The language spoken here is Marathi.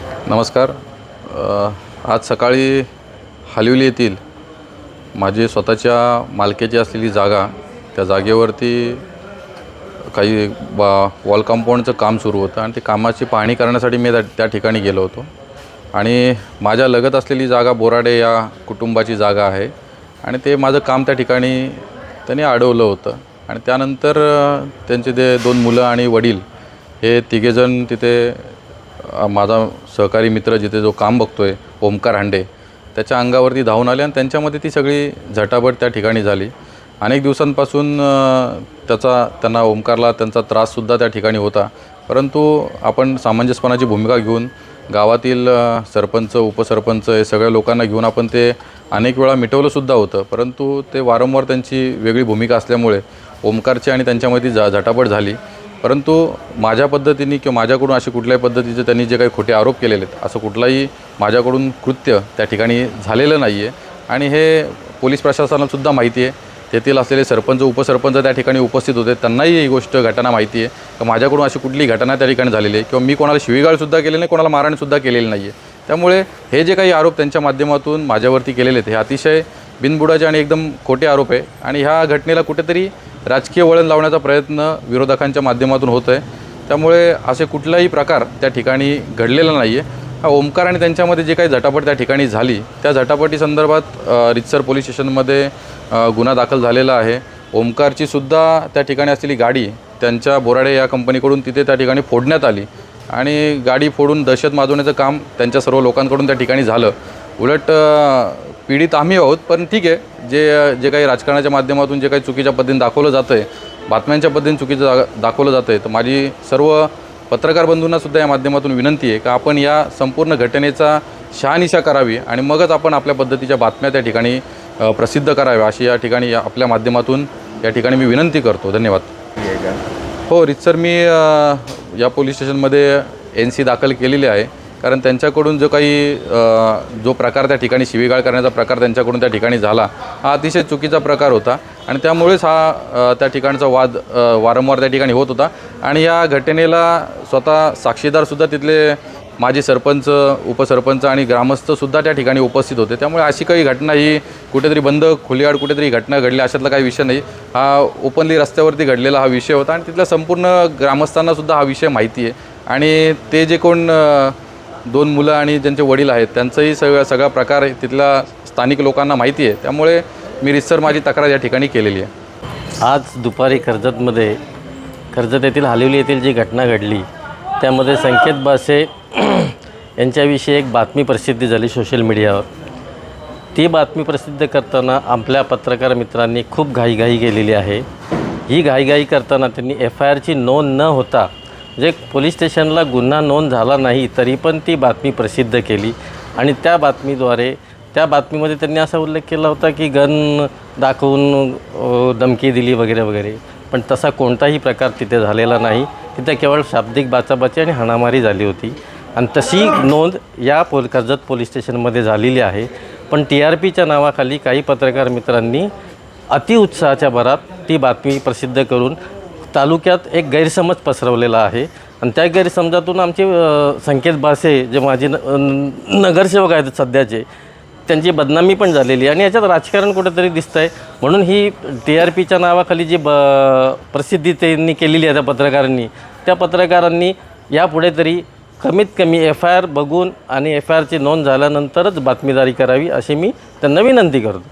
नमस्कार. आज सकाळी हलिवली येथील माझी स्वतःच्या मालकीची असलेली जागा, त्या जागेवरती काही वॉल कंपाऊंडचं काम सुरू होतं आणि ते कामाची पाहणी करण्यासाठी मी त्या ठिकाणी गेलो होतो. आणि माझ्या लगत असलेली जागा बोराडे या कुटुंबाची जागा आहे आणि ते माझं काम त्या ठिकाणी त्यांनी अडवलं होतं. आणि त्यानंतर त्यांचे ते 2 मुलं आणि वडील हे तिघेजण तिथे माझा सहकारी मित्र जिथे जो काम बघतोय ओमकार हांडे त्याच्या अंगावरती धावून आले आणि त्यांच्यामध्ये ती सगळी झटापट त्या ठिकाणी झाली. अनेक दिवसांपासून त्यांना ओमकारला त्यांचा त्राससुद्धा त्या ठिकाणी होता. परंतु आपण सामंजस्यपणाची भूमिका घेऊन गावातील सरपंच उपसरपंच हे सगळ्या लोकांना घेऊन आपण ते अनेक वेळा मिटवलंसुद्धा होतं. परंतु ते वारंवार त्यांची वेगळी भूमिका असल्यामुळे ओमकारची आणि त्यांच्यामध्ये झटापट झाली. परंतु माझ्या पद्धतीने किंवा माझ्याकडून असे कुठल्याही पद्धतीचे त्यांनी जे काही खोटे आरोप केलेले आहेत असं कुठलाही माझ्याकडून कृत्य त्या ठिकाणी झालेलं नाही आहे. आणि हे पोलीस प्रशासनालासुद्धा माहिती आहे. तेथील असलेले सरपंच उपसरपंच त्या ठिकाणी उपस्थित होते, त्यांनाही ही गोष्ट घटना माहिती आहे की माझ्याकडून अशी कुठली घटना त्या ठिकाणी झालेली आहे किंवा मी कोणाला शिवीगाळसुद्धा केलेली नाही, कोणाला मारहाणसुद्धा केलेली नाही आहे. त्यामुळे हे जे काही आरोप त्यांच्या माध्यमातून माझ्यावरती केलेले आहेत हे अतिशय बिनबुडाचे आणि एकदम खोटे आरोप आहे. आणि ह्या घटनेला कुठेतरी राजकीय वळण लावण्याचा प्रयत्न विरोधकांच्या माध्यमातून होत आहे. त्यामुळे असे कुठलाही प्रकार त्या ठिकाणी घडलेला नाही आहे. हा ओमकार आणि त्यांच्यामध्ये जे काही झटापट त्या ठिकाणी झाली त्या झटापटीसंदर्भात रितसर पोलीस स्टेशनमध्ये गुन्हा दाखल झालेला आहे. ओमकारचीसुद्धा त्या ठिकाणी असलेली गाडी त्यांच्या बोराडे या कंपनीकडून तिथे त्या ठिकाणी फोडण्यात आली आणि गाडी फोडून दहशत माजवण्याचं काम त्यांच्या सर्व लोकांकडून त्या ठिकाणी झालं. उलट पीडित आम्ही आहोत. पण ठीक आहे, जे काही राजकारणाच्या माध्यमातून जे काही चुकीच्या पद्धतीने दाखवलं जातं आहे, बातम्यांच्या पद्धतीने चुकीचं दाखवलं जातं आहे, तर माझी सर्व पत्रकार बंधूंनासुद्धा या माध्यमातून विनंती आहे की आपण या संपूर्ण घटनेचा शहानिशा करावी आणि मगच आपण आपल्या पद्धतीच्या बातम्या त्या ठिकाणी प्रसिद्ध कराव्या अशी या ठिकाणी आपल्या माध्यमातून या ठिकाणी मी विनंती करतो. धन्यवाद. हो, रितसर मी या पोलीस स्टेशनमध्ये NC दाखल केलेली आहे. कारण त्यांच्याकडून जो प्रकार त्या ठिकाणी शिवीगाळ करण्याचा प्रकार त्यांच्याकडून त्या ठिकाणी झाला हा अतिशय चुकीचा प्रकार होता आणि त्यामुळेच हा त्या ठिकाणचा वाद वारंवार त्या ठिकाणी होत होता. आणि या घटनेला स्वतः साक्षीदारसुद्धा तिथले माजी सरपंच उपसरपंच आणि ग्रामस्थसुद्धा त्या ठिकाणी उपस्थित होते. त्यामुळे अशी काही घटना ही कुठेतरी बंद खोलीआड कुठेतरी घटना घडली अशातला काही विषय नाही. हा ओपनली रस्त्यावरती घडलेला हा विषय होता आणि तिथल्या संपूर्ण ग्रामस्थांनासुद्धा हा विषय माहिती आहे. आणि ते जे कोण 2 मुलं आणि ज्यांचे वडील आहेत त्यांचंही सगळा प्रकार तिथल्या स्थानिक लोकांना माहिती आहे. त्यामुळे मी रितसर माझी तक्रार या ठिकाणी केलेली आहे. आज दुपारी कर्जत येथील हलिवली येथील जी घटना घडली त्यामध्ये संकेत बासे यांच्याविषयी एक बातमी प्रसिद्धी झाली सोशल मीडियावर. ती बातमी प्रसिद्ध करताना आपल्या पत्रकार मित्रांनी खूप घाईघाई केलेली आहे. ही घाईघाई करताना त्यांनी FIRची नोंद न होता जे पोलीस स्टेशनला गुन्हा नोंद झाला नाही तरी पण ती बातमी प्रसिद्ध केली. आणि त्या बातमीमध्ये त्यांनी असा उल्लेख केला होता की गन दाखवून धमकी दिली वगैरे वगैरे. पण तसा कोणताही प्रकार तिथे झालेला नाही. तिथे केवळ शाब्दिक बाचाबाची आणि हाणामारी झाली होती. आणि तशी नोंद या कर्जत पोलीस स्टेशनमध्ये झालेली आहे. पण TRPच्या नावाखाली काही पत्रकार मित्रांनी अतिउत्साहाच्या भरात ती बातमी प्रसिद्ध करून तालुक्यात एक गैरसमज पसरवलेला आहे. आणि त्या गैरसमजातून आमचे संकेत बासे जे माझे नगरसेवक आहेत सध्याचे त्यांची बदनामी पण झालेली आहे. आणि याच्यात राजकारण कुठेतरी दिसतं आहे. म्हणून ही TRPच्या नावाखाली जी प्रसिद्धी त्यांनी केलेली आहे त्या पत्रकारांनी यापुढे तरी कमीत कमी FIR बघून आणि FIRची नोंद झाल्यानंतरच बातमीदारी करावी अशी मी त्यांना विनंती करतो.